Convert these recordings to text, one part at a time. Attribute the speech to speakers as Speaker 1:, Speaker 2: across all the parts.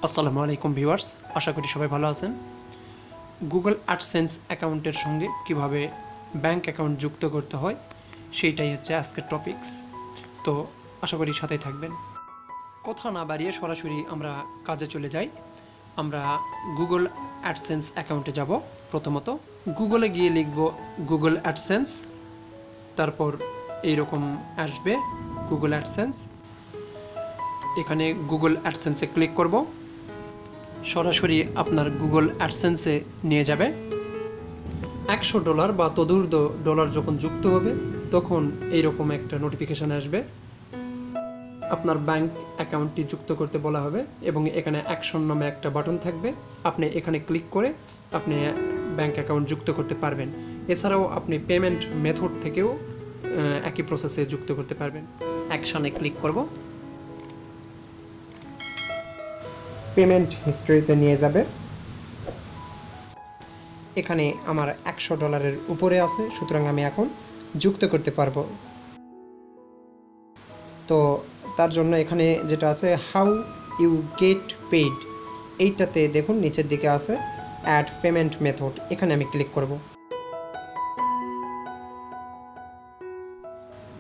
Speaker 1: আসসালামু আলাইকুম ভিউয়ার্স, আশা করি সবাই ভালো আছেন। গুগল অ্যাডসেন্স অ্যাকাউন্টের সঙ্গে কিভাবে ব্যাংক অ্যাকাউন্ট যুক্ত করতে হয় সেইটাই হচ্ছে আজকের টপিকস। তো আশা করি সাথেই থাকবেন। কথা না বাড়িয়ে সরাসরি আমরা কাজে চলে যাই। আমরা গুগল অ্যাডসেন্স অ্যাকাউন্টে যাব। প্রথমত গুগলে গিয়ে লিখব গুগল অ্যাডসেন্স, তারপর এইরকম আসবে গুগল অ্যাডসেন্স। এখানে গুগল অ্যাডসেন্সে ক্লিক করব, সরাসরি আপনার গুগল অ্যাডসেন্সে নিয়ে যাবে। $100 বা তদূর্ধ্ব ডলার যখন যুক্ত হবে তখন এইরকম একটা নোটিফিকেশান আসবে, আপনার ব্যাংক অ্যাকাউন্টটি যুক্ত করতে বলা হবে এবং এখানে অ্যাকশন নামে একটা বাটন থাকবে। আপনি এখানে ক্লিক করে আপনি ব্যাংক অ্যাকাউন্ট যুক্ত করতে পারবেন। এছাড়াও আপনি পেমেন্ট মেথড থেকেও একই প্রসেসে যুক্ত করতে পারবেন। অ্যাকশনে ক্লিক করব, পেমেন্ট হিস্ট্রিতে নিয়ে যাবে। এখানে আমার $100 উপরে আছে, সুতরাং আমি এখন যুক্ত করতে পারবো। তো তার জন্য এখানে যেটা আছে হাউ ইউ গেট পেইড, এইটাতে দেখুন নিচের দিকে আছে অ্যাড পেমেন্ট মেথড, এখানে আমি ক্লিক করব।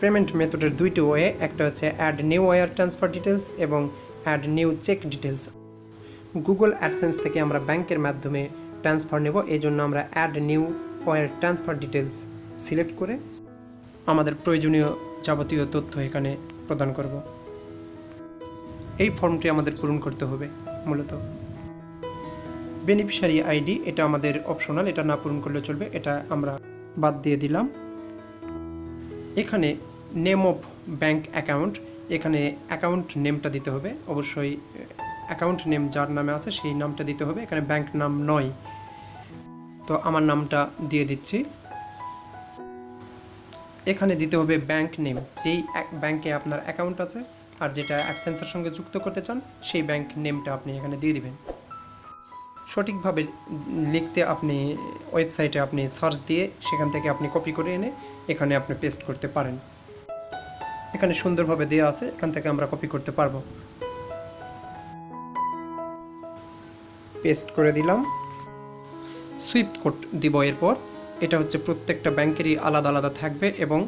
Speaker 1: পেমেন্ট মেথডের দুইটি ওয়ে, একটা হচ্ছে add new wire transfer details এবং add new check details. Google AdSense থেকে আমরা ব্যাংকের মাধ্যমে ট্রান্সফার নেব, এই জন্য আমরা add new wire transfer details select করে আমাদের প্রয়োজনীয় যাবতীয় তথ্য এখানে প্রদান করব। এই ফর্মটি আমাদের পূরণ করতে হবে। মূলত বেনিফিশিয়ারি আইডি এটা আমাদের অপশনাল, এটা না পূরণ করলে চলবে, এটা আমরা বাদ দিয়ে দিলাম। এখানে নেম অফ ব্যাংক অ্যাকাউন্ট, এখানে অ্যাকাউন্ট নেমটা দিতে হবে, অবশ্যই অ্যাকাউন্ট নেম যার নামে আছে সেই নামটা দিতে হবে, এখানে ব্যাংক নাম নয়। তো আমার নামটা দিয়ে দিচ্ছি। এখানে দিতে হবে ব্যাংক নেম, যেই ব্যাংকে আপনার অ্যাকাউন্ট আছে আর যেটা অ্যাডসেন্সের সঙ্গে যুক্ত করতে চান সেই ব্যাংক নেমটা আপনি এখানে দিয়ে দিবেন। সঠিকভাবে লিখতে আপনি ওয়েবসাইটে আপনি সার্চ দিয়ে সেখান থেকে আপনি কপি করে এনে এখানে আপনি পেস্ট করতে পারেন। এখানে সুন্দরভাবে দেওয়া আছে, এখান থেকে আমরা কপি করতে পারবো। পেস্ট করে দিলাম। সুইফট কোড দিব এরপর। এটা হচ্ছে প্রত্যেকটা ব্যাংকেরই আলাদা আলাদা থাকবে এবং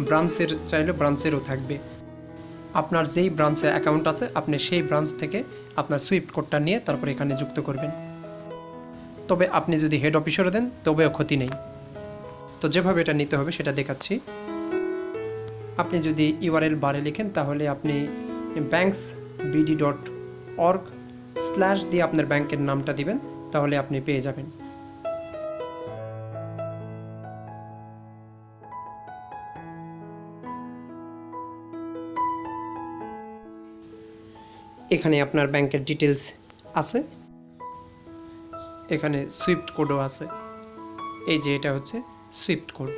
Speaker 1: ব্রাঞ্চের চাইলে ব্রাঞ্চেরও থাকবে। আপনার যেই ব্রাঞ্চে অ্যাকাউন্ট আছে আপনি সেই ব্রাঞ্চ থেকে আপনার সুইফট কোডটা নিয়ে তারপর এখানে যুক্ত করবেন। তবে আপনি যদি হেড অফিসেরও দেন তবেও ক্ষতি নেই। তো যেভাবে এটা নিতে হবে সেটা দেখাচ্ছি। আপনি যদি ইউআরএল বারে লিখেন তাহলে আপনি banksbd.org/ দিয়ে আপনার ব্যাংকের নামটা দিবেন, তাহলে আপনি পেয়ে যাবেন। এখানে আপনার ব্যাংকের ডিটেলস আছে, এখানে সুইফট কোডও আছে। এই যে এটা হচ্ছে সুইফট কোড,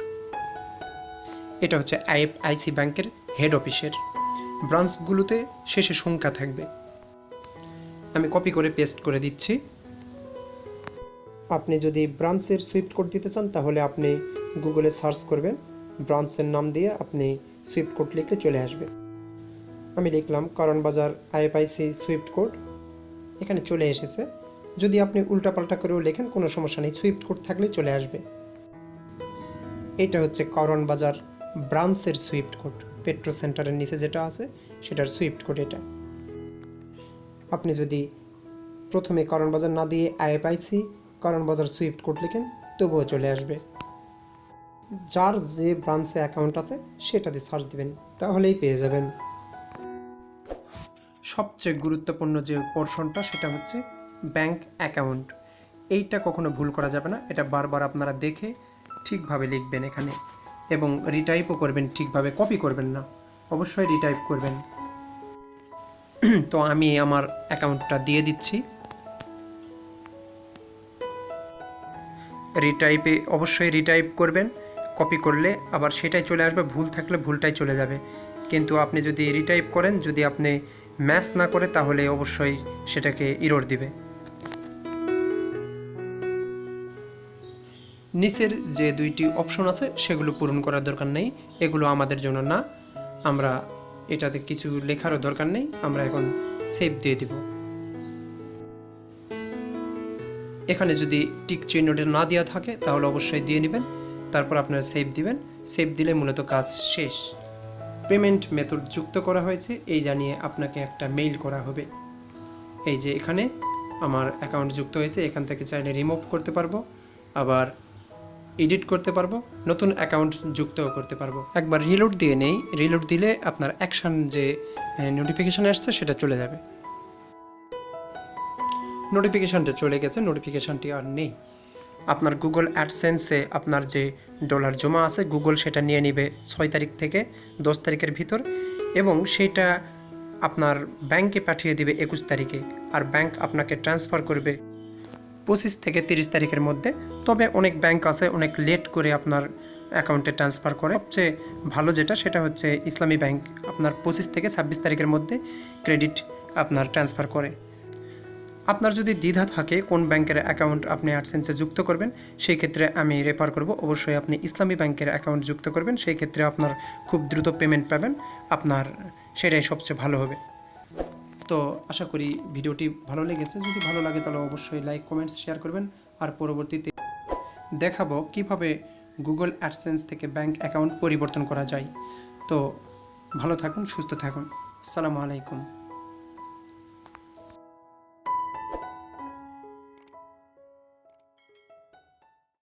Speaker 1: এটা হচ্ছে আইএফআইসি ব্যাংকের হেড অফিসের। ব্রাঞ্চগুলোতে শেষে সংখ্যা থাকবে। আমি কপি করে পেস্ট করে দিচ্ছি। আপনি যদি ব্রাঞ্চের সুইফট কোড দিতে চান তাহলে আপনি গুগলে সার্চ করবেন, ব্রাঞ্চের নাম দিয়ে আপনি সুইফট কোড লিখলে চলে আসবে। আমি লিখলাম কারণ বাজার আইএফআইসি সুইফট কোড, এখানে চলে এসেছে। যদি আপনি উল্টাপাল্টা করেও লেখেন কোনো সমস্যা নেই, সুইফট কোড থাকলে চলে আসবে। এটা হচ্ছে কারণ বাজার ব্রাঞ্চের সুইফট কোড, পেট্রো সেন্টারের নিচে যেটা আছে সেটার সুইফট কোড এটা। আপনি যদি প্রথমে কারণ বাজার না দিয়ে আইএফআইসি কারণ বাজার সুইফট কোড লিখেন তবুও চলে আসবে। যার যে ব্রাঞ্চে অ্যাকাউন্ট আছে সেটাতে সার্চ দিবেন, তাহলেই পেয়ে যাবেন। সবচেয়ে গুরুত্বপূর্ণ যে পোর্শনটা সেটা হচ্ছে ব্যাংক অ্যাকাউন্ট। এইটা কখনো ভুল করা যাবে না, এটা বারবার আপনারা দেখে ঠিকভাবে লিখবেন এখানে এবং রিটাইপও করবেন ঠিকভাবে, কপি করবেন না, অবশ্যই রিটাইপ করবেন। তো আমি আমার অ্যাকাউন্টটা দিয়ে দিচ্ছি। রিটাইপে অবশ্যই রিটাইপ করবেন, কপি করলে আবার সেটাই চলে আসবে, ভুল থাকলে ভুলটাই চলে যাবে। কিন্তু আপনি যদি রিটাইপ করেন, যদি আপনি ম্যাচ না করে তাহলে অবশ্যই সেটাকে ইরর দিবে। নিচের যে দুইটি অপশন আছে সেগুলো পূরণ করার দরকার নেই, এগুলো আমাদের জন্য না। আমরা এটাতে কিছু লেখারও দরকার নেই, আমরা এখন সেভ দিয়ে দিব। এখানে যদি টিক চিহ্নটা না দেওয়া থাকে তাহলে অবশ্যই দিয়ে নেবেন, তারপর আপনারা সেভ দিবেন। সেভ দিলে মূলত কাজ শেষ। পেমেন্ট মেথড যুক্ত করা হয়েছে এই জানিয়ে আপনাকে একটা মেইল করা হবে। এই যে এখানে আমার অ্যাকাউন্ট যুক্ত হয়েছে, এখান থেকে চাইলে রিমুভ করতে পারবো, আবার এডিট করতে পারবো, নতুন অ্যাকাউন্ট যুক্তও করতে পারবো। একবার রিলোড দিয়ে নেই, রিলোড দিলে আপনার অ্যাকশন যে নোটিফিকেশান আসছে সেটা চলে যাবে। নোটিফিকেশানটা চলে গেছে, নোটিফিকেশানটি আর নেই। আপনার গুগল অ্যাডসেন্সে আপনার যে ডলার জমা আছে গুগল সেটা নিয়ে নেবে 6 তারিখ থেকে 10 তারিখের ভিতর, এবং সেটা আপনার ব্যাংকে পাঠিয়ে দিবে 21 তারিখে, আর ব্যাংক আপনাকে ট্রান্সফার করবে 25 থেকে 30 তারিখের মধ্যে। তবে অনেক ব্যাংক আছে অনেক লেট করে আপনার অ্যাকাউন্টে ট্রান্সফার করে। সবচেয়ে ভালো যেটা সেটা হচ্ছে ইসলামী ব্যাংক, আপনার 25 থেকে 26 তারিখের মধ্যে ক্রেডিট আপনার ট্রান্সফার করে। আপনার যদি দ্বিধা থাকে কোন ব্যাংকের অ্যাকাউন্ট আপনি অ্যাডসেন্সে যুক্ত করবেন, সেই ক্ষেত্রে আমি রেফার করব অবশ্যই আপনি ইসলামী ব্যাংকের অ্যাকাউন্ট যুক্ত করবেন, সেই ক্ষেত্রে আপনার খুব দ্রুত পেমেন্ট পাবেন, আপনার সেটাই সবচেয়ে ভালো হবে। তো আশা করি ভিডিওটি ভালো লেগেছে। যদি ভালো লাগে তাহলে অবশ্যই লাইক কমেন্টস শেয়ার করবেন, আর পরবর্তীতে দেখাবো কিভাবে গুগল অ্যাডসেন্স থেকে ব্যাংক অ্যাকাউন্ট পরিবর্তন করা যায়। তো ভালো থাকুন, সুস্থ থাকুন। আসসালামু আলাইকুম।